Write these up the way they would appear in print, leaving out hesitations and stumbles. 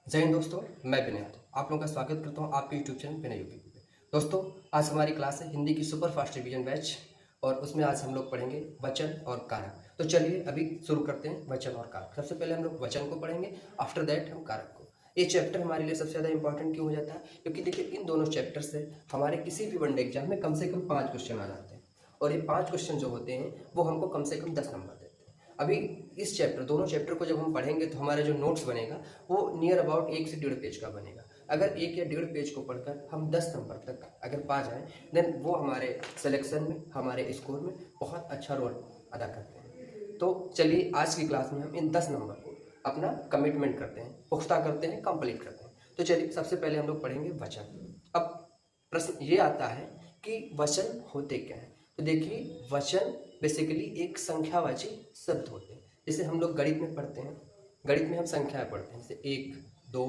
जय हिंद दोस्तों, मैं विनय आप लोगों का स्वागत करता हूं आपके यूट्यूब चैनल विनय यूपी पे। दोस्तों, आज हमारी क्लास है हिंदी की सुपर फास्ट रिवीजन बैच और उसमें आज हम लोग पढ़ेंगे वचन और कारक। तो चलिए अभी शुरू करते हैं वचन और कारक। सबसे पहले हम लोग वचन को पढ़ेंगे, आफ्टर दैट हम कारक को। ये चैप्टर हमारे लिए सबसे ज़्यादा इंपॉर्टेंट क्यों हो जाता है? क्योंकि देखिए इन दोनों चैप्टर से हमारे किसी भी वनडे एग्जाम में कम से कम 5 क्वेश्चन आ जाते हैं और ये 5 क्वेश्चन जो होते हैं वो हमको कम से कम 10 नंबर देते हैं। अभी इस चैप्टर दोनों चैप्टर को जब हम पढ़ेंगे तो हमारे जो नोट्स बनेगा वो नियर अबाउट 1 से 1.5 पेज का बनेगा। अगर 1 या 1.5 पेज को पढ़कर हम 10 नंबर तक अगर पा जाएं देन वो हमारे सिलेक्शन में, हमारे स्कोर में बहुत अच्छा रोल अदा करते हैं। तो चलिए आज की क्लास में हम इन 10 नंबर को अपना कमिटमेंट करते हैं, पुख्ता करते हैं, कंप्लीट करते हैं। तो चलिए सबसे पहले हम लोग पढ़ेंगे वचन। अब प्रश्न ये आता है कि वचन होते क्या हैं? तो देखिए वचन बेसिकली एक संख्यावाची शब्द होते हैं। जैसे हम लोग गणित में पढ़ते हैं, गणित में हम संख्याएं पढ़ते हैं, जैसे 1, 2,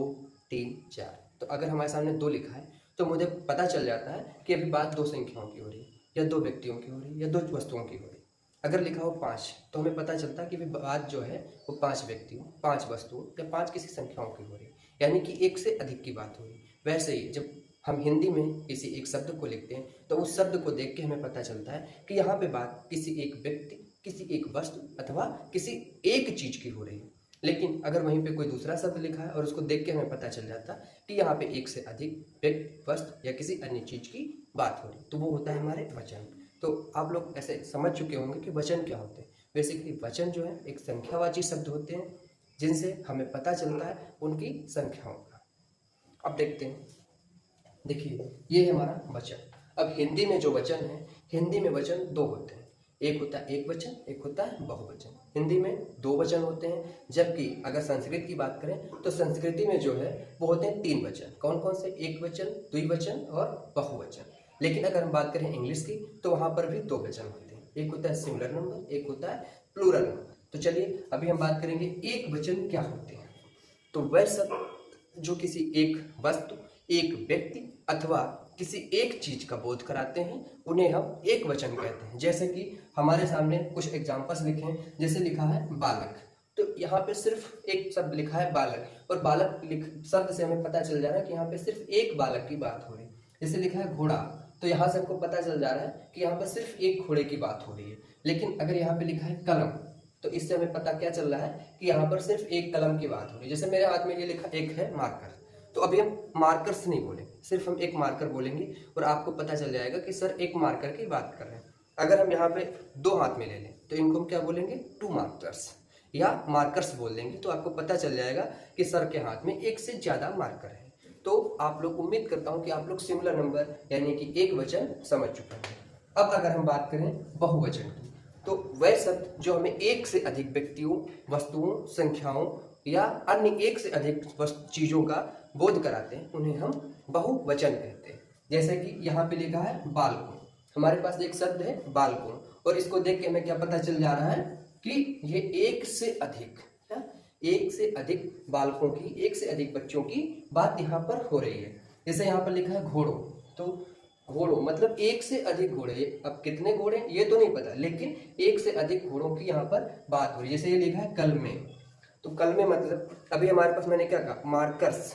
3, 4। तो अगर हमारे सामने 2 लिखा है तो मुझे पता चल जाता है कि अभी बात 2 संख्याओं की हो रही है या 2 व्यक्तियों की हो रही है या 2 वस्तुओं की हो रही है। अगर लिखा हो 5 तो हमें पता चलता है कि बात जो है वो 5 व्यक्तियों, 5 वस्तुओं या 5 किसी संख्याओं की हो रही है, यानी कि एक से अधिक की बात हो रही है। वैसे ही जब हम हिंदी में किसी एक शब्द को लिखते हैं तो उस शब्द को देख के हमें पता चलता है कि यहाँ पे बात किसी एक व्यक्ति, किसी एक वस्तु अथवा किसी एक चीज की हो रही है। लेकिन अगर वहीं पे कोई दूसरा शब्द लिखा है और उसको देख के हमें पता चल जाता है कि यहाँ पे एक से अधिक व्यक्ति, वस्तु या किसी अन्य चीज की बात हो रही है, तो वो होता है हमारे वचन। तो आप लोग ऐसे समझ चुके होंगे कि वचन क्या होते हैं। बेसिकली वचन जो है एक संख्यावाची शब्द होते हैं जिनसे हमें पता चलता है उनकी संख्याओं का। अब देखते हैं, देखिए ये है हमारा वचन। अब हिंदी में जो वचन है, हिंदी में वचन 2 होते हैं। एक होता है एक वचन, एक होता है बहुवचन। हिंदी में 2 वचन होते हैं, जबकि अगर संस्कृत की बात करें तो संस्कृति में जो है वो होते हैं 3 वचन। कौन कौन से? एक वचन, द्विवचन और बहुवचन। लेकिन अगर हम बात करें इंग्लिश की तो वहां पर भी 2 वचन होते हैं। एक होता है सिंगुलर नंबर, एक होता है प्लूरल नंबर। तो चलिए अभी हम बात करेंगे एक वचन क्या होते हैं। तो वह सब जो किसी एक वस्तु, एक व्यक्ति अथवा किसी एक चीज का बोध कराते हैं उन्हें हम एक वचन कहते हैं। जैसे कि हमारे सामने कुछ एग्जांपल्स लिखे हैं, जैसे लिखा है बालक, तो यहाँ पे सिर्फ एक शब्द लिखा है बालक और बालक शब्द से हमें पता चल जा रहा है कि यहाँ पे सिर्फ एक बालक की बात हो रही है। जैसे लिखा है घोड़ा, तो यहाँ से हमको पता चल जा रहा है कि यहाँ पर सिर्फ एक घोड़े की बात हो रही है। लेकिन अगर यहाँ पे लिखा है कलम तो इससे हमें पता क्या चल रहा है कि यहाँ पर सिर्फ एक कलम की बात हो रही है। जैसे मेरे हाथ में ये लिखा एक है मार्कर, तो अभी हम मार्कर्स नहीं बोलेंगे, सिर्फ हम एक मार्कर बोलेंगे और आपको पता चल जाएगा कि सर एक मार्कर की बात कर रहे हैं। अगर हम यहाँ पे 2 हाथ में ले लें तो इनको हम क्या बोलेंगे? 2 मार्कर्स या मार्कर्स बोल देंगे, तो आपको पता चल जाएगा कि सर के हाथ में एक से ज्यादा मार्कर है। तो आप लोग, उम्मीद करता हूँ कि आप लोग सिंगुलर नंबर यानी कि एक वचन समझ चुके हैं। अब अगर हम बात करें बहुवचन की, तो वह शब्द जो हमें एक से अधिक व्यक्तियों, वस्तुओं, संख्याओं या अन्य एक से अधिक चीजों का बोध कराते हैं उन्हें हम बहुवचन कहते हैं। जैसे कि यहाँ पे लिखा है बालकों, हमारे पास एक शब्द है बालकों और इसको देख के हमें क्या पता चल जा रहा है कि ये एक से अधिक बालकों की, एक से अधिक बच्चों की बात यहाँ पर हो रही है। जैसे यहाँ पर लिखा है घोड़ों, तो घोड़ों मतलब एक से अधिक घोड़े। अब कितने घोड़े ये तो नहीं पता, लेकिन एक से अधिक घोड़ों की यहाँ पर बात हो रही है। जैसे ये लिखा है कल में, तो कल में मतलब अभी हमारे पास मैंने क्या कहा? मार्कर्स,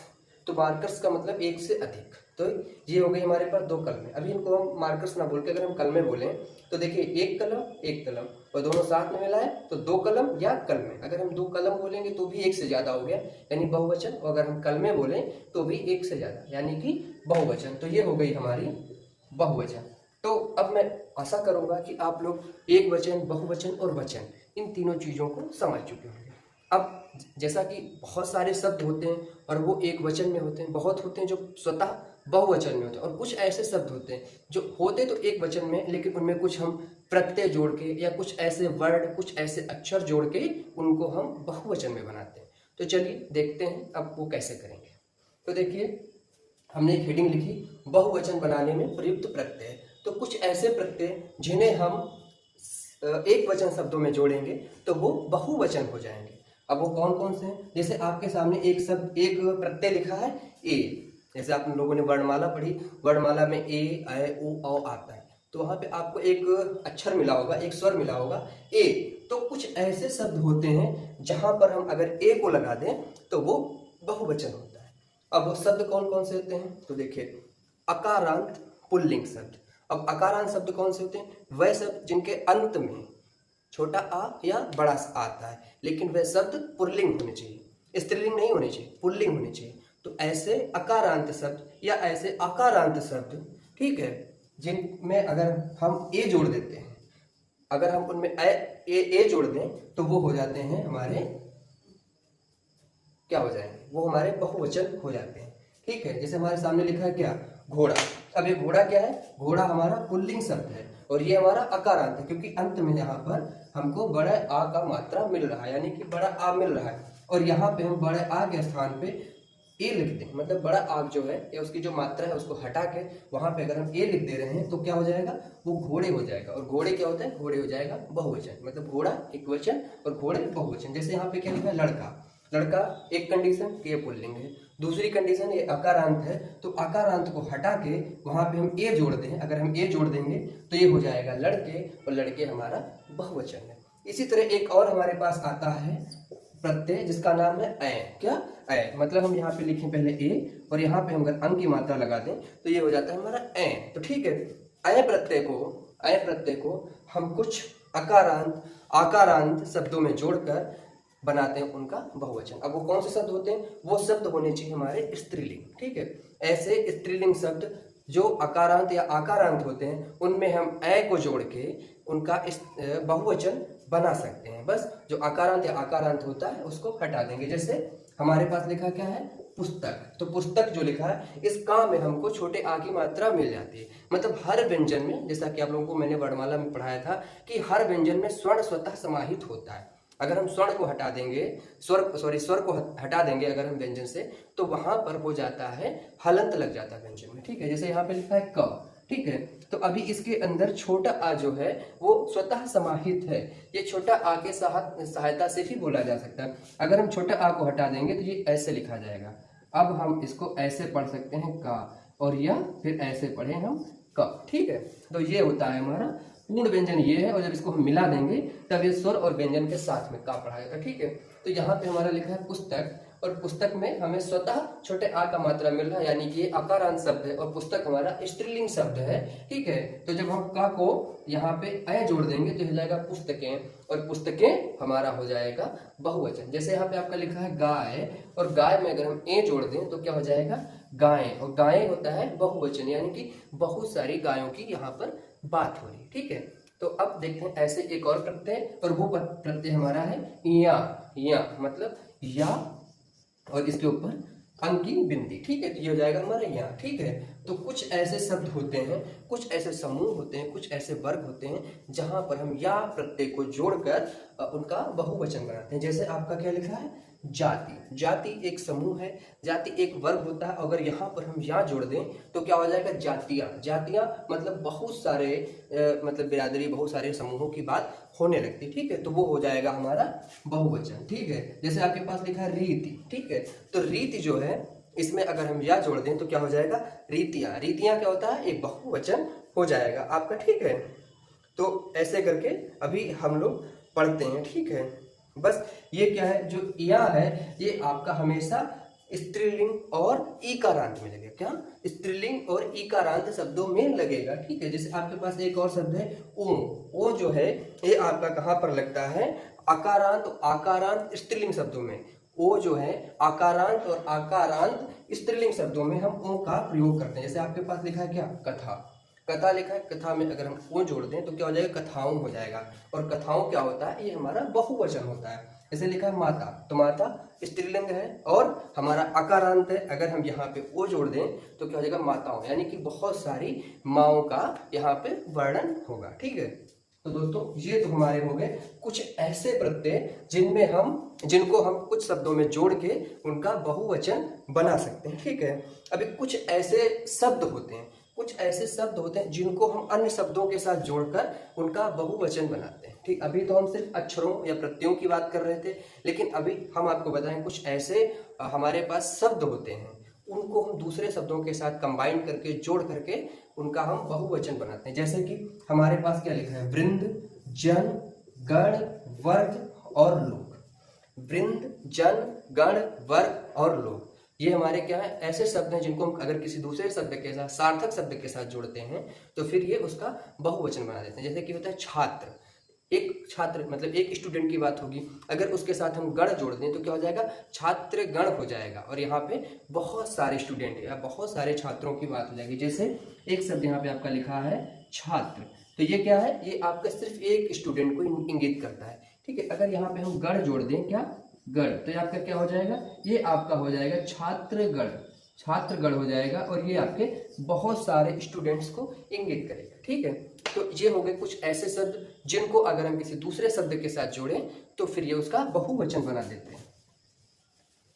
तो मार्कर्स का मतलब एक से अधिक। तो ये हो गई हमारे पास 2 कलमें। अभी इनको हम मार्कर्स ना बोल के अगर हम कलमें बोलें तो देखिए एक कलम और दोनों साथ में मिला है तो 2 कलम या कलमें। अगर हम 2 कलम बोलेंगे तो भी एक से ज्यादा हो गया यानी बहुवचन, और अगर हम कलमें बोलें तो भी एक से ज्यादा यानी कि बहुवचन। तो ये हो गई हमारी बहुवचन। तो अब मैं आशा करूंगा कि आप लोग एक वचन, बहुवचन और वचन इन तीनों चीजों को समझ चुके होंगे। अब जैसा कि बहुत सारे शब्द होते हैं और वो एक वचन में होते हैं, बहुत होते हैं जो स्वतः बहुवचन में होते हैं, और कुछ ऐसे शब्द होते हैं जो होते तो एक वचन में लेकिन उनमें कुछ हम प्रत्यय जोड़ के या कुछ ऐसे वर्ड, कुछ ऐसे अक्षर जोड़ के उनको हम बहुवचन में बनाते हैं। तो चलिए देखते हैं अब वो कैसे करेंगे। तो देखिए हमने एक हेडिंग लिखी, बहुवचन बनाने में प्रयुक्त प्रत्यय। तो कुछ ऐसे प्रत्यय जिन्हें हम एक वचन शब्दों में जोड़ेंगे तो वो बहुवचन हो जाएंगे। अब वो कौन कौन से हैं? जैसे आपके सामने एक शब्द, एक प्रत्यय लिखा है ए। जैसे आप लोगों ने वर्णमाला पढ़ी, वर्णमाला में ए, ऐ, उ, औ आता है, तो वहां पे आपको एक अक्षर मिला होगा, एक स्वर मिला होगा ए। तो कुछ ऐसे शब्द होते हैं जहां पर हम अगर ए को लगा दें तो वो बहुवचन होता है। अब वो शब्द कौन कौन से होते हैं, तो देखिए अकारांत पुल्लिंग शब्द। अब अकारांत शब्द कौन से होते हैं, वह शब्द जिनके अंत में छोटा आ या बड़ा आ आता है, लेकिन वह शब्द पुल्लिंग होने चाहिए, स्त्रीलिंग नहीं होने चाहिए, पुल्लिंग होने चाहिए। तो ऐसे अकारांत शब्द या ऐसे आकारांत शब्द, ठीक है, जिनमें अगर हम ए जोड़ देते हैं, अगर हम उनमें ए जोड़ दें तो वो हो जाते हैं हमारे, क्या हो जाएंगे, वो हमारे बहुवचन हो जाते हैं। ठीक है, जैसे हमारे सामने लिखा है क्या, घोड़ा। अब ये घोड़ा क्या है, घोड़ा हमारा पुल्लिंग शब्द है और ये हमारा अकारांत है, क्योंकि अंत में यहाँ पर हमको बड़ा आ का मात्रा मिल रहा है, यानी कि बड़ा आ मिल रहा है। और यहाँ पे हम बड़े आ के स्थान पे ए लिख दें, मतलब बड़ा आग जो है या उसकी जो मात्रा है उसको हटा के वहां पे अगर हम ए लिख दे रहे हैं तो क्या हो जाएगा, वो घोड़े हो जाएगा। और घोड़े क्या होता है, घोड़े हो जाएगा बहुवचन, मतलब घोड़ा एक वचन और घोड़े बहुवचन। जैसे यहाँ पे क्या लिखा है, लड़का। लड़का एक कंडीशन कि ये पुल्लिंग है, दूसरी कंडीशन ये अकारांत है, तो अकारांत को हटा के वहां पे हम ए जोड़ दें, अगर हम ए जोड़ देंगे तो ये हो जाएगा लड़के, और लड़के हमारा बहुवचन है। इसी तरह एक और हमारे पास आता है प्रत्यय जिसका नाम है अय। क्या, अय, मतलब हम यहाँ पे लिखें पहले ए और यहाँ पे हम अगर अंग की मात्रा लगा दें तो ये हो जाता है हमारा अय। तो ठीक है, अय प्रत्यय को हम कुछ आकारांत शब्दों में जोड़कर बनाते हैं उनका बहुवचन। अब वो कौन से शब्द होते हैं, वो शब्द होने चाहिए हमारे स्त्रीलिंग। ठीक है, ऐसे स्त्रीलिंग शब्द जो अकारांत या आकारांत होते हैं उनमें हम अय को जोड़ के उनका बहुवचन बना सकते हैं। बस जो अकारांत या आकारांत होता है उसको हटा देंगे। जैसे हमारे पास लिखा क्या है, पुस्तक। तो पुस्तक जो लिखा है इस का में हमको छोटे आ की मात्रा मिल जाती है। मतलब हर व्यंजन में, जैसा कि आप लोगों को मैंने वर्णमाला में पढ़ाया था कि हर व्यंजन में स्वर्ण स्वतः समाहित होता है। अगर हम स्वर्ण को हटा देंगे, स्वर को हटा देंगे अगर हम व्यंजन से, तो वहां पर हो जाता है हलंत लग जाता है व्यंजन में। ठीक है, जैसे यहाँ पे लिखा है क। ठीक है, तो अभी इसके अंदर छोटा आ जो है वो स्वतः समाहित है। ये छोटा आ के सहायता से भी बोला जा सकता है। अगर हम छोटा आ को हटा देंगे तो ये ऐसे लिखा जाएगा। अब हम इसको ऐसे पढ़ सकते हैं का, और या फिर ऐसे पढ़े हम क। ठीक है, तो ये होता है हमारा पूर्ण व्यंजन ये है, और जब इसको हम मिला देंगे तब ये स्वर और व्यंजन के साथ में का पढ़ाएगा। ठीक है, तो यहाँ पे हमारा लिखा है पुस्तक, और पुस्तक में हमें स्वतः छोटे आ का मात्रा मिल रहा है, यानी कि ये अकारांत शब्द है और पुस्तक हमारा स्त्रीलिंग शब्द है। ठीक है, तो जब हम का को यहाँ पे अय जोड़ देंगे तो हो जाएगा पुस्तकें, और पुस्तकें हमारा हो जाएगा बहुवचन। जैसे यहाँ पे आपका लिखा है गाय, और गाय में अगर हम ए जोड़ दें तो क्या हो जाएगा, गाय, और गाय होता है बहुवचन, यानी कि बहुत सारी गायों की यहाँ पर बात हो रही। ठीक है, तो अब देखते हैं ऐसे एक और प्रत्यय, और वो प्रत्यय हमारा है या, मतलब या और इसके ऊपर अंग की बिंदी। ठीक है, तो ये हो जाएगा हमारे यहाँ। ठीक है, तो कुछ ऐसे शब्द होते हैं, कुछ ऐसे समूह होते हैं, कुछ ऐसे वर्ग होते हैं जहां पर हम या प्रत्यय को जोड़कर उनका बहुवचन बनाते हैं। जैसे आपका क्या लिखा है, जाति। जाति एक समूह है, जाति एक वर्ग होता है। अगर यहाँ पर हम या जोड़ दें तो क्या हो जाएगा, जातियाँ। जातियाँ मतलब बहुत सारे मतलब बिरादरी, बहुत सारे समूहों की बात होने लगती। ठीक है, तो वो हो जाएगा हमारा बहुवचन। ठीक है, जैसे आपके पास लिखा है रीति। ठीक है, तो रीति जो है इसमें अगर हम या जोड़ दें तो क्या हो जाएगा, रीतियाँ। रीतियाँ क्या होता है, एक बहुवचन हो जाएगा आपका। ठीक है, तो ऐसे करके अभी हम लोग पढ़ते हैं। ठीक है, बस ये क्या है, जो या है ये आपका हमेशा स्त्रीलिंग और ईकारांत में लगेगा। क्या, स्त्रीलिंग और ईकारांत शब्दों में लगेगा। ठीक है, जैसे आपके पास एक और शब्द है ओ जो है ये आपका कहाँ पर लगता है, अकारांत आकारांत स्त्रीलिंग शब्दों में। ओ जो है आकारांत और आकारांत स्त्रीलिंग शब्दों में हम ओ का प्रयोग करते हैं। जैसे आपके पास लिखा है क्या, कथा। कथा लिखा है, कथा में अगर हम ओ जोड़ दें तो क्या हो जाएगा, कथाओं हो जाएगा। और कथाओं क्या होता है, ये हमारा बहुवचन होता है। जैसे लिखा है माता, तो माता स्त्रीलिंग है और हमारा अकारांत है। अगर हम यहाँ पे ओ जोड़ दें तो क्या हो जाएगा, माताओं, यानी कि बहुत सारी माओं का यहाँ पे वर्णन होगा। ठीक है, तो दोस्तों ये तो हमारे हो गए कुछ ऐसे प्रत्यय जिनको हम कुछ शब्दों में जोड़ के उनका बहुवचन बना सकते हैं। ठीक है, अभी कुछ ऐसे शब्द होते हैं जिनको हम अन्य शब्दों के साथ जोड़कर उनका बहुवचन बनाते हैं। ठीक, अभी तो हम सिर्फ अक्षरों या प्रत्ययों की बात कर रहे थे, लेकिन अभी हम आपको बताएं कुछ ऐसे हमारे पास शब्द होते हैं, उनको हम दूसरे शब्दों के साथ कंबाइन करके जोड़ करके उनका हम बहुवचन बनाते हैं। जैसे कि हमारे पास क्या लिखा है, वृंद, जन, गण, वर्ग और लोग। वृंद, जन, गण, वर्ग और लोग। ये हमारे क्या है, ऐसे शब्द हैं जिनको हम अगर किसी दूसरे शब्द के साथ, सार्थक शब्द के साथ जोड़ते हैं तो फिर ये उसका बहुवचन बना देते हैं। जैसे कि होता है छात्र, एक छात्र मतलब एक स्टूडेंट की बात होगी, अगर उसके साथ हम गण जोड़ दें तो क्या हो जाएगा, छात्र गण हो जाएगा। और यहाँ पे बहुत सारे स्टूडेंट या बहुत सारे छात्रों की बात हो जाएगी। जैसे एक शब्द यहाँ पे आपका लिखा है छात्र, तो ये क्या है, ये आपका सिर्फ एक स्टूडेंट को इंगित करता है। ठीक है, अगर यहाँ पे हम गण जोड़ दें, क्या गण, तो ये आपका क्या हो जाएगा, ये आपका हो जाएगा छात्रगण, छात्रगण हो जाएगा। और ये आपके बहुत सारे स्टूडेंट्स को इंगित करेगा। ठीक है, तो ये हो गए कुछ ऐसे शब्द जिनको अगर हम किसी दूसरे शब्द के साथ जोड़ें तो फिर ये उसका बहुवचन बना देते हैं।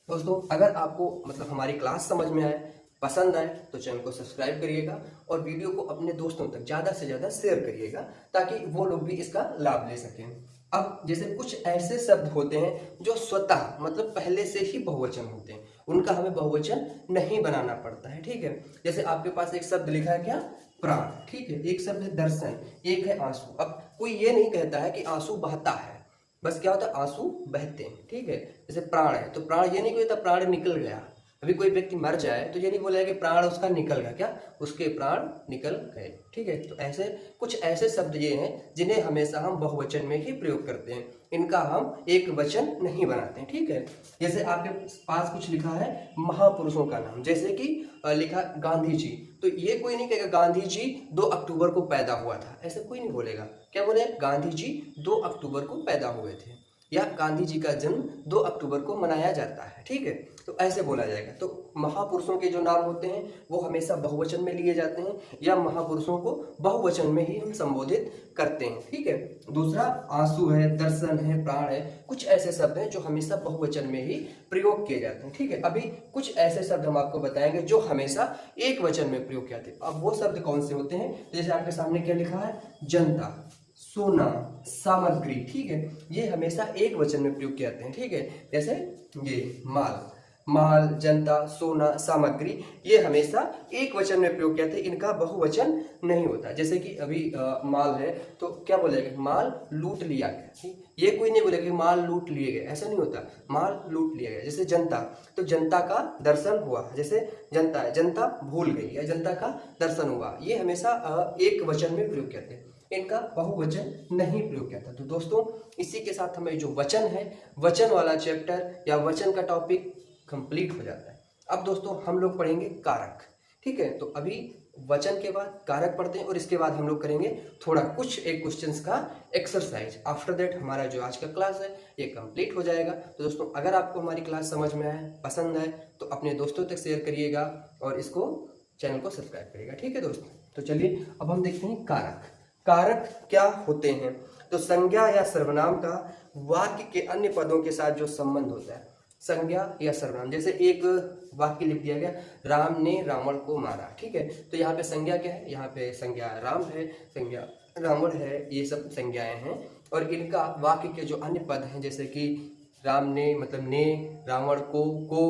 दोस्तों अगर आपको मतलब हमारी क्लास समझ में आए, पसंद आए तो चैनल को सब्सक्राइब करिएगा और वीडियो को अपने दोस्तों तक ज़्यादा से ज़्यादा शेयर करिएगा ताकि वो लोग भी इसका लाभ ले सकें। अब जैसे कुछ ऐसे शब्द होते हैं जो स्वतः मतलब पहले से ही बहुवचन होते हैं, उनका हमें बहुवचन नहीं बनाना पड़ता है। ठीक है, जैसे आपके पास एक शब्द लिखा है क्या, प्राण। ठीक है, एक शब्द है दर्शन, एक है आंसू। अब कोई ये नहीं कहता है कि आंसू बहता है, बस क्या होता है, आंसू बहते हैं। ठीक है, जैसे प्राण है तो प्राण ये नहीं कहता प्राण निकल गया। अभी कोई व्यक्ति मर जाए तो ये नहीं बोलेगा कि प्राण उसका निकल गया, क्या उसके प्राण निकल गए। ठीक है, तो ऐसे कुछ ऐसे शब्द ये हैं जिन्हें हमेशा हम बहुवचन में ही प्रयोग करते हैं, इनका हम एक वचन नहीं बनाते हैं। ठीक है, जैसे आपके पास कुछ लिखा है महापुरुषों का नाम, जैसे कि लिखा गांधी जी, तो ये कोई नहीं कहेगा गांधी जी 2 अक्टूबर को पैदा हुआ था, ऐसे कोई नहीं बोलेगा। क्या बोले, गांधी जी 2 अक्टूबर को पैदा हुए थे, या गांधी जी का जन्म 2 अक्टूबर को मनाया जाता है। ठीक है, तो ऐसे बोला जाएगा। तो महापुरुषों के जो नाम होते हैं वो हमेशा बहुवचन में लिए जाते हैं, या महापुरुषों को बहुवचन में ही हम संबोधित करते हैं। ठीक है, दूसरा आंसू है, दर्शन है, प्राण है, कुछ ऐसे शब्द हैं जो हमेशा बहुवचन में ही प्रयोग किए जाते हैं। ठीक है, अभी कुछ ऐसे शब्द हम आपको बताएंगे जो हमेशा एक वचन में प्रयोग किए जाते हैं। अब वो शब्द कौन से होते हैं, जैसे आपके सामने क्या लिखा है, जनता, सोना, सामग्री। ठीक है, ये हमेशा एक वचन में प्रयोग किए जाते हैं। ठीक है, जैसे ये माल, माल, जनता, सोना, सामग्री, ये हमेशा एक वचन में प्रयोग किया जाते हैं, इनका बहुवचन नहीं होता। जैसे कि अभी माल है तो क्या बोलेगा, माल लूट लिया गया। ठीक, ये कोई नहीं बोलेगा कि माल लूट लिए गए, ऐसा नहीं होता, माल लूट लिया गया। जैसे जनता, तो जनता का दर्शन हुआ, जैसे जनता है, जनता भूल गई या जनता का दर्शन हुआ, ये हमेशा एक वचन में प्रयोग करते हैं, इनका बहुवचन नहीं प्रयोग किया था। तो दोस्तों इसी के साथ हमें जो वचन है, वचन वाला चैप्टर या वचन का टॉपिक कंप्लीट हो जाता है। अब दोस्तों हम लोग पढ़ेंगे कारक। ठीक है, तो अभी वचन के बाद कारक पढ़ते हैं और इसके बाद हम लोग करेंगे थोड़ा कुछ एक क्वेश्चंस का एक्सरसाइज। आफ्टर दैट हमारा जो आज का क्लास है ये कंप्लीट हो जाएगा। तो दोस्तों अगर आपको हमारी क्लास समझ में आए, पसंद आए तो अपने दोस्तों तक शेयर करिएगा और इसको चैनल को सब्सक्राइब करिएगा। ठीक है दोस्तों, तो चलिए अब हम देखते हैं कारक। कारक क्या होते हैं, तो संज्ञा या सर्वनाम का वाक्य के अन्य पदों के साथ जो संबंध होता है, संज्ञा या सर्वनाम। जैसे एक वाक्य लिख दिया गया, राम ने रावण को मारा। ठीक है, तो यहाँ पे संज्ञा क्या है, यहाँ पे संज्ञा राम है, संज्ञा रावण है, ये सब संज्ञाएं हैं। और इनका वाक्य के जो अन्य पद हैं, जैसे कि राम ने मतलब ने, रावण को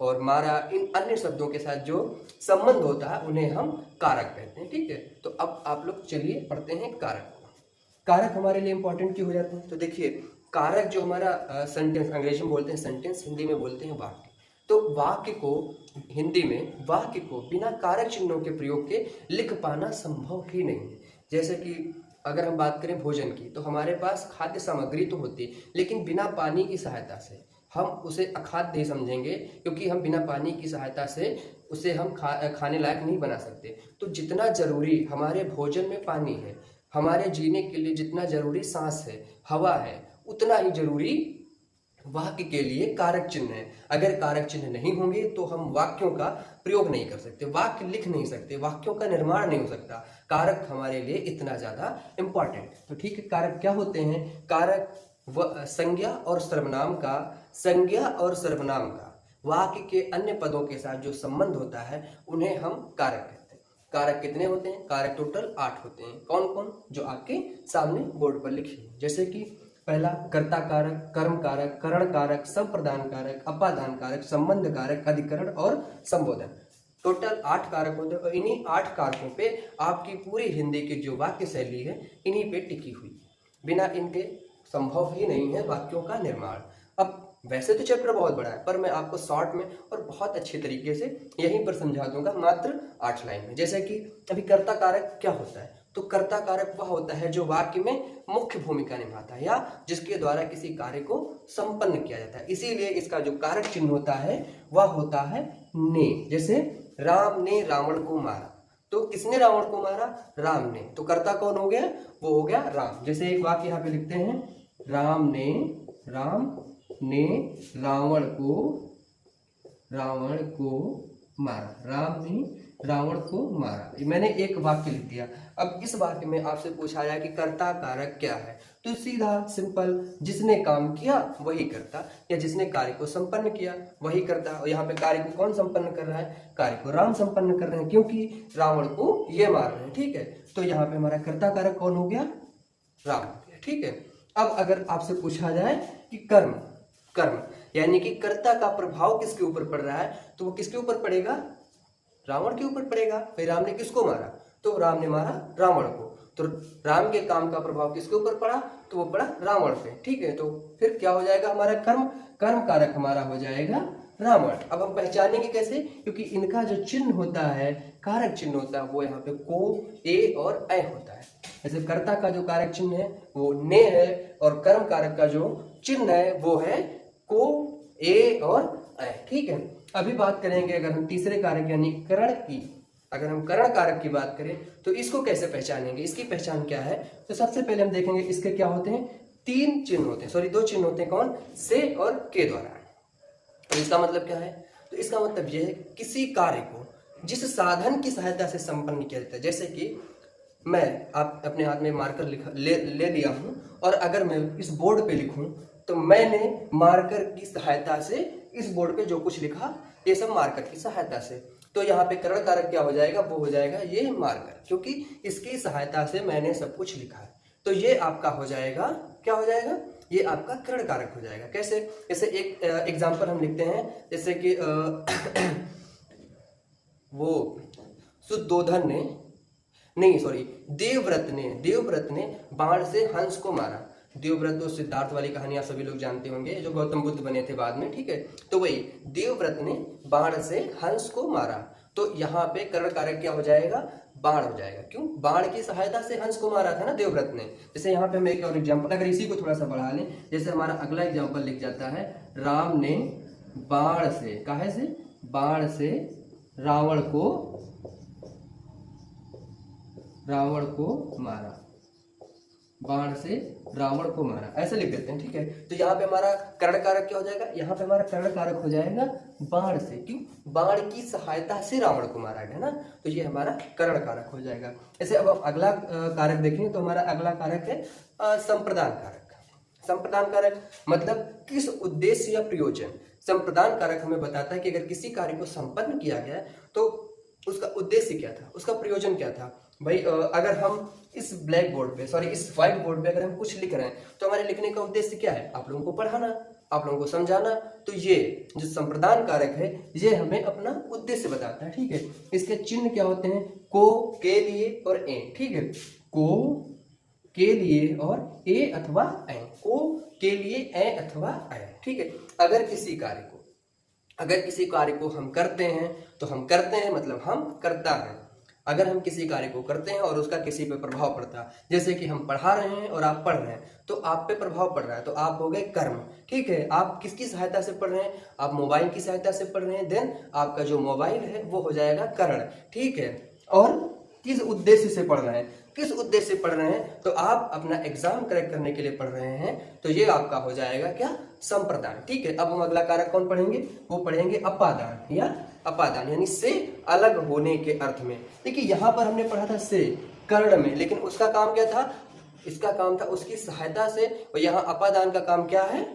और मारा, इन अन्य शब्दों के साथ जो संबंध होता है उन्हें हम कारक कहते हैं। ठीक है, तो अब आप लोग चलिए पढ़ते हैं कारक को। कारक हमारे लिए इंपॉर्टेंट क्यों हो जाते हैं, तो देखिए कारक जो हमारा सेंटेंस, अंग्रेजी में बोलते हैं सेंटेंस, हिंदी में बोलते हैं वाक्य। तो वाक्य को हिंदी में, वाक्य को बिना कारक चिन्हों के प्रयोग के लिख पाना संभव ही नहीं है। जैसे कि अगर हम बात करें भोजन की, तो हमारे पास खाद्य सामग्री तो होती है, लेकिन बिना पानी की सहायता से हम उसे अखाद्य नहीं समझेंगे, क्योंकि हम बिना पानी की सहायता से उसे हम खाने लायक नहीं बना सकते। तो जितना जरूरी हमारे भोजन में पानी है, हमारे जीने के लिए जितना जरूरी सांस है, हवा है, उतना ही जरूरी वाक्य के लिए कारक चिन्ह है। अगर कारक चिन्ह नहीं होंगे तो हम वाक्यों का प्रयोग नहीं कर सकते, वाक्य लिख नहीं सकते, वाक्यों का निर्माण नहीं हो सकता। कारक हमारे लिए इतना ज्यादा इंपॉर्टेंट। तो ठीक है, कारक क्या होते हैं, कारक संज्ञा और सर्वनाम का, संज्ञा और सर्वनाम का वाक्य के अन्य पदों के साथ जो संबंध होता है उन्हें हम कारक कहते हैं। कारक कितने होते हैं, कारक टोटल 8 होते हैं। कौन कौन, जो आपके सामने बोर्ड पर लिखे, जैसे कि पहला कर्ता कारक, कर्म कारक, करण कारक, संप्रदान कारक, अपादान कारक, संबंध कारक, अधिकरण और संबोधन। टोटल 8 कारक होते हैं और इन्हीं 8 कारकों पे आपकी पूरी हिंदी की जो वाक्य शैली है इन्हीं पे टिकी हुई है। बिना इनके संभव ही नहीं है वाक्यों का निर्माण। अब वैसे तो चैप्टर बहुत बड़ा है, पर मैं आपको शॉर्ट में और बहुत अच्छे तरीके से यहीं पर समझा दूंगा मात्र 8 लाइन में। जैसे कि अभी कर्ता कारक क्या होता है, तो कर्ता कारक वह होता है जो वाक्य में मुख्य भूमिका निभाता है या जिसके द्वारा किसी कार्य को संपन्न किया जाता है। इसीलिए इसका जो कारक चिन्ह होता है वह होता है ने। जैसे राम ने रावण को मारा, तो किसने रावण को मारा? राम ने। तो कर्ता कौन हो गया? वो हो गया राम। जैसे एक वाक्य यहाँ पे लिखते हैं, राम ने रावण को मारा। राम ने रावण को मारा। मैंने एक वाक्य लिख दिया। अब इस वाक्य में आपसे पूछा गया कि कर्ता कारक क्या है, तो सीधा सिंपल, जिसने काम किया वही कर्ता, या जिसने कार्य को संपन्न किया वही कर्ता। और यहाँ पे कार्य को कौन संपन्न कर रहा है? कार्य को राम संपन्न कर रहे हैं, क्योंकि रावण को ये मार रहे हैं। ठीक है, तो यहाँ पे हमारा कर्ता कारक कौन हो गया? राम हो गया। ठीक है, अब अगर आपसे पूछा जाए कि कर्म यानी कि कर्ता का प्रभाव किसके ऊपर पड़ रहा है, तो वो किसके ऊपर पड़ेगा? रावण के ऊपर पड़ेगा। भाई राम ने किसको मारा? तो राम ने मारा रावण को। तो राम के काम का प्रभाव किसके ऊपर पड़ा? तो वो पड़ा रावण पे। ठीक है, तो फिर क्या हो जाएगा हमारा? कर्म कारक हमारा हो जाएगा रावण। अब हम पहचानेंगे कैसे? क्योंकि इनका जो चिन्ह होता है, कारक चिन्ह होता है, वो यहाँ पे को, ए और ऐ होता है। जैसे कर्ता का जो कारक चिन्ह है वो ने है, और कर्म कारक का जो चिन्ह है वो है को, ए और ऐ। ठीक है, अभी बात करेंगे अगर हम तीसरे कारक यानी करण की। अगर हम करण कारक की बात करें तो इसको कैसे पहचानेंगे, इसकी पहचान क्या है? तो सबसे पहले हम देखेंगे इसके क्या होते हैं, 3 चिन्ह होते हैं, सॉरी 2 चिन्ह होते हैं। कौन? से और के द्वारा। तो इसका मतलब क्या है? तो इसका मतलब यह है किसी कार्य को जिस साधन की सहायता से संपन्न किया जाता है। जैसे कि आप अपने हाथ में मार्कर ले लिया हूं, और अगर मैं इस बोर्ड पे लिखूं तो मैंने मार्कर की सहायता से इस बोर्ड पे जो कुछ लिखा ये सब मार्कर की सहायता से। तो यहाँ पे करण कारक क्या हो जाएगा? वो हो जाएगा ये मार्कर, क्योंकि इसकी सहायता से मैंने सब कुछ लिखा है। तो ये आपका हो जाएगा, क्या हो जाएगा? ये आपका करण कारक हो जाएगा। कैसे? जैसे एक एग्जाम्पल हम लिखते हैं, जैसे कि वो सुद्धोधन ने देवव्रत ने बाण से हंस को मारा। देवव्रत और सिद्धार्थ वाली कहानी आप सभी लोग जानते होंगे, जो गौतम बुद्ध बने थे बाद में। ठीक है, तो वही देवव्रत ने बाण से हंस को मारा। तो यहाँ पे करण कारक क्या हो जाएगा? बाण हो जाएगा। क्यों? बाण की सहायता से हंस को मारा था ना देवव्रत ने। जैसे यहाँ पे हम एक और एग्जाम्पल, अगर इसी को थोड़ा सा बढ़ा लें, जैसे हमारा अगला एग्जाम्पल लिख जाता है, राम ने बाण से, काहे से? बाण से रावण को मारा। बाण से रावण को मारा, ऐसे लिख देते हैं। ठीक है, तो यहाँ पे हमारा करण कारक क्या हो जाएगा? यहाँ पे हमारा करण कारक हो जाएगा बाण से। क्यों? बाण की सहायता से रावण को मारा है ना, तो ये हमारा करण कारक हो जाएगा। ऐसे अब अगला कारक देखें तो हमारा अगला कारक है संप्रदान कारक। संप्रदान कारक मतलब किस उद्देश्य या प्रयोजन। संप्रदान कारक हमें बताता है कि अगर किसी कार्य को संपन्न किया गया तो उसका उद्देश्य क्या था, उसका प्रयोजन क्या था। भाई अगर हम इस ब्लैक बोर्ड पे, सॉरी इस व्हाइट बोर्ड पे अगर हम कुछ लिख रहे हैं तो हमारे लिखने का उद्देश्य क्या है? आप लोगों को पढ़ाना, आप लोगों को समझाना। तो ये जो संप्रदान कारक है ये हमें अपना उद्देश्य बताता है। ठीक है, इसके चिन्ह क्या होते हैं? को, के लिए और ए। ठीक है, को, के लिए और ए अथवा ऐ। को, के लिए, ए अथवा ऐ। ठीक है, अगर किसी कार्य को हम करते हैं तो हम करते हैं मतलब हम करता है। अगर हम किसी कार्य को करते हैं और उसका किसी पे प्रभाव पड़ता है, जैसे कि हम पढ़ा रहे हैं और आप पढ़ रहे हैं, तो आप पे प्रभाव पड़ रहा है, तो आप हो गए कर्म। ठीक है, आप किसकी सहायता से पढ़ रहे हैं? आप मोबाइल की सहायता से पढ़ रहे हैं, देन आपका जो मोबाइल है वो हो जाएगा करण। ठीक है, और किस उद्देश्य से पढ़ रहे हैं? किस उद्देश्य से पढ़ रहे हैं? तो आप अपना एग्जाम क्रैक करने के लिए पढ़ रहे हैं, तो ये आपका हो जाएगा क्या? संप्रदान। ठीक है, अब हम अगला कारक कौन पढ़ेंगे? वो पढ़ेंगे अपादान या अपादान, यानी से अलग होने के अर्थ में। देखिए यहाँ पर हमने पढ़ा था से कर्ण में, लेकिन उसका काम क्या था? इसका काम था उसकी सहायता से, और यहाँ अपादान का काम क्या है?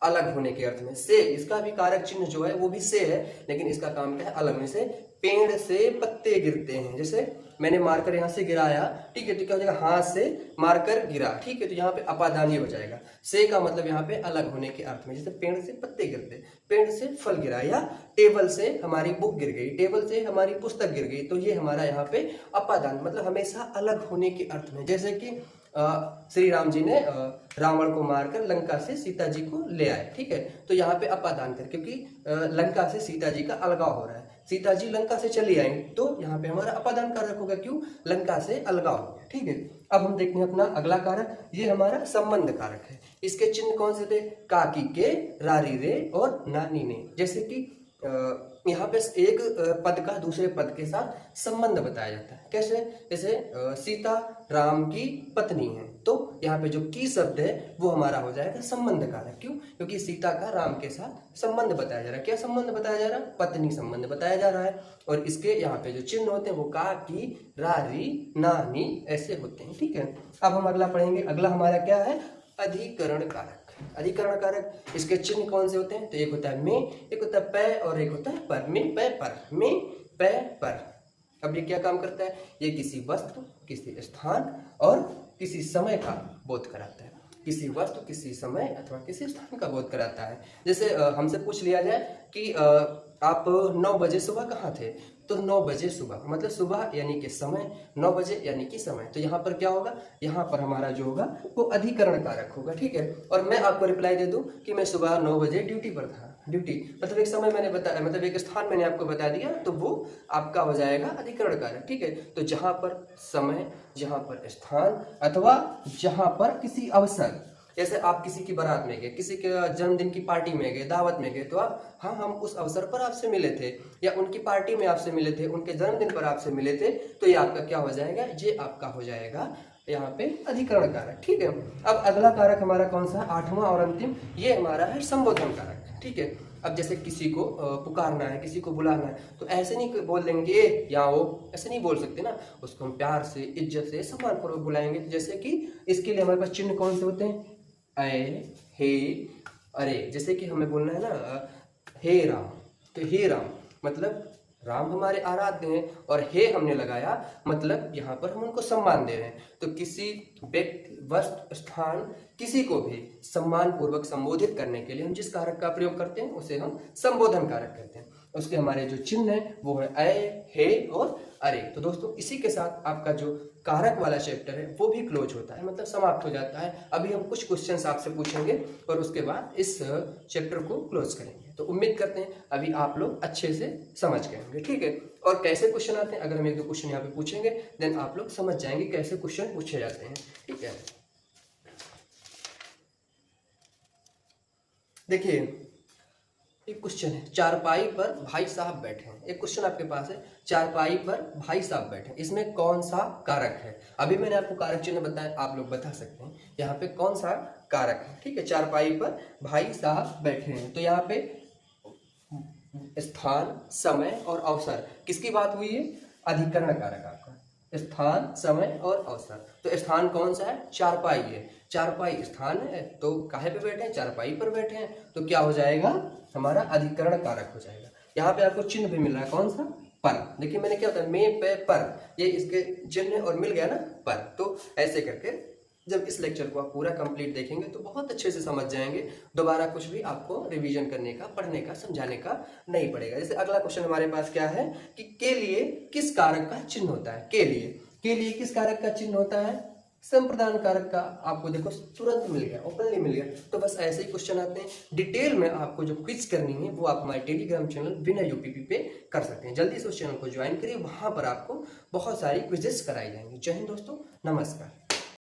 अलग होने के अर्थ में। से, इसका भी कारक चिन्ह जो है वो भी से है, लेकिन इसका काम क्या है? अलग होने से। पेड़ से पत्ते गिरते हैं, जैसे मैंने मारकर यहाँ से गिराया, ठीक है, तो क्या हो जाएगा? हाथ से मारकर गिरा। ठीक है, तो यहाँ पे अपादानी हो जाएगा। से का मतलब यहाँ पे अलग होने के अर्थ में, जैसे पेड़ से पत्ते गिरते, पेड़ से फल गिरा, या टेबल से हमारी बुक गिर गई, टेबल से हमारी पुस्तक गिर गई, तो ये हमारा यहाँ पे अपादान मतलब हमेशा अलग होने के अर्थ में। जैसे कि श्री राम जी ने रावण को मारकर लंका से सीता जी को ले आए। ठीक है, तो यहाँ पे अपादान कर, क्योंकि लंका से सीता जी का अलगाव हो रहा है, सीता जी लंका से चली आई, तो यहाँ पे हमारा अपादान कारक होगा, क्यों, लंका से अलगाव हो गया। ठीक है, अब हम देखते हैं अपना अगला कारक, ये हमारा संबंध कारक है। इसके चिन्ह कौन से थे, काकी के, रारी रे और नानी ने। जैसे कि यहाँ पे एक पद का दूसरे पद के साथ संबंध बताया जाता है। कैसे, जैसे सीता राम की पत्नी है, तो यहाँ पे जो की शब्द है वो हमारा हो जाएगा संबंध कारक। क्यों, क्योंकि सीता का राम के साथ संबंध बताया जा रहा है। क्या संबंध बताया जा रहा है, पत्नी संबंध बताया जा रहा है। और इसके यहाँ पे जो चिन्ह होते हैं वो का, की, रारी, नानी ऐसे होते हैं। ठीक है, अब हम अगला पढ़ेंगे। अगला हमारा क्या है, अधिकरण कारक। अधिकरण कारक, इसके चिन्ह कौन से होते हैं, तो एक होता है में, एक होता है पै और एक होता है पर। में, पै, पर, में, पै, पर। अब ये क्या काम करता है, ये किसी वस्तु, किसी स्थान और किसी समय का बोध कराता है। किसी वस्तु, किसी समय अथवा किसी स्थान का बोध कराता है। जैसे हमसे पूछ लिया जाए कि आप 9 बजे सुबह कहाँ थे, तो 9 बजे सुबह मतलब सुबह यानी कि समय, 9 बजे यानी कि समय। तो यहाँ पर क्या होगा, यहाँ पर हमारा जो होगा वो अधिकरण कारक होगा। ठीक है, और मैं आपको रिप्लाई दे दूं कि मैं सुबह 9 बजे ड्यूटी पर था। ड्यूटी मतलब एक समय मैंने बताया, मतलब एक स्थान मैंने आपको बता दिया, तो वो आपका हो जाएगा अधिकरण कारक। ठीक है, तो जहाँ पर समय, जहाँ पर स्थान अथवा जहाँ पर किसी अवसर, जैसे आप किसी की बारात में गए, किसी के जन्मदिन की पार्टी में गए, दावत में गए, तो आप, हाँ हम उस अवसर पर आपसे मिले थे, या उनकी पार्टी में आपसे मिले थे, उनके जन्मदिन पर आपसे मिले थे, तो ये आपका क्या हो जाएगा, ये आपका हो जाएगा यहाँ पे अधिकरण कारक। ठीक है, अब अगला कारक हमारा कौन सा है, 8वां और अंतिम, ये हमारा है संबोधन कारक। ठीक है, अब जैसे किसी को पुकारना है, किसी को बुलाना है, तो ऐसे नहीं बोल देंगे ये यहाँ हो, ऐसे नहीं बोल सकते ना, उसको हम प्यार से, इज्जत से, सम्मानपूर्वक बुलाएंगे। जैसे कि इसके लिए हमारे पास चिन्ह कौन से होते हैं, ऐ, हे, अरे। जैसे कि हमें बोलना है ना हे राम, तो हे राम मतलब राम हमारे आराध्य हैं, और हे हमने लगाया मतलब यहाँ पर हम उनको सम्मान दे रहे हैं। तो किसी व्यक्ति, वस्तु, स्थान, किसी को भी सम्मान पूर्वक संबोधित करने के लिए हम जिस कारक का प्रयोग करते हैं उसे हम संबोधन कारक कहते हैं। उसके हमारे जो चिन्ह है वो है ऐ, हे और अरे। तो दोस्तों इसी के साथ आपका जो कारक वाला चैप्टर है वो भी क्लोज होता है, मतलब समाप्त हो जाता है। अभी हम कुछ क्वेश्चंस आपसे पूछेंगे और उसके बाद इस चैप्टर को क्लोज करेंगे। तो उम्मीद करते हैं अभी आप लोग अच्छे से समझ गए होंगे। ठीक है, और कैसे क्वेश्चन आते हैं, अगर हम 1-2 क्वेश्चन यहाँ पे पूछेंगे देन आप लोग समझ जाएंगे कैसे क्वेश्चन पूछे जाते हैं। ठीक है, देखिए एक क्वेश्चन है, चारपाई पर भाई साहब बैठे हैं। एक क्वेश्चन आपके पास है, चारपाई पर भाई साहब बैठे हैं, इसमें कौन सा कारक है। अभी मैंने आपको कारक चिन्ह बताया, आप लोग बता सकते हैं यहाँ पे कौन सा कारक है। ठीक है, चारपाई पर भाई साहब बैठे हैं, तो यहाँ पे स्थान, समय और अवसर, किसकी बात हुई है, अधिकरण कारक आपका, स्थान, समय और अवसर। तो स्थान कौन सा है, चारपाई है, चारपाई स्थान है, तो काहे पे बैठे हैं, चारपाई पर बैठे हैं, तो क्या हो जाएगा, हमारा अधिकरण कारक हो जाएगा। यहाँ पे आपको चिन्ह भी मिल रहा है, कौन सा, पर। देखिए मैंने क्या होता है, में, पे, पर, ये इसके चिन्ह और मिल गया ना, पर। तो ऐसे करके जब इस लेक्चर को आप पूरा कंप्लीट देखेंगे तो बहुत अच्छे से समझ जाएंगे, दोबारा कुछ भी आपको रिवीजन करने का, पढ़ने का, समझाने का नहीं पड़ेगा। जैसे अगला क्वेश्चन हमारे पास क्या है कि के लिए किस कारक का चिन्ह होता है, के लिए किस कारक का चिन्ह होता है, संप्रदान कारक का। आपको देखो तुरंत मिल गया, ओपनली मिल गया। तो बस ऐसे ही क्वेश्चन आते हैं, डिटेल में आपको जो क्विज करनी है वो आप हमारे टेलीग्राम चैनल विनय यूपीपी पे कर सकते हैं। जल्दी से उस चैनल को ज्वाइन करिए, वहां पर आपको बहुत सारी क्विजेस कराई जाएंगी। जय हिंद दोस्तों, नमस्कार।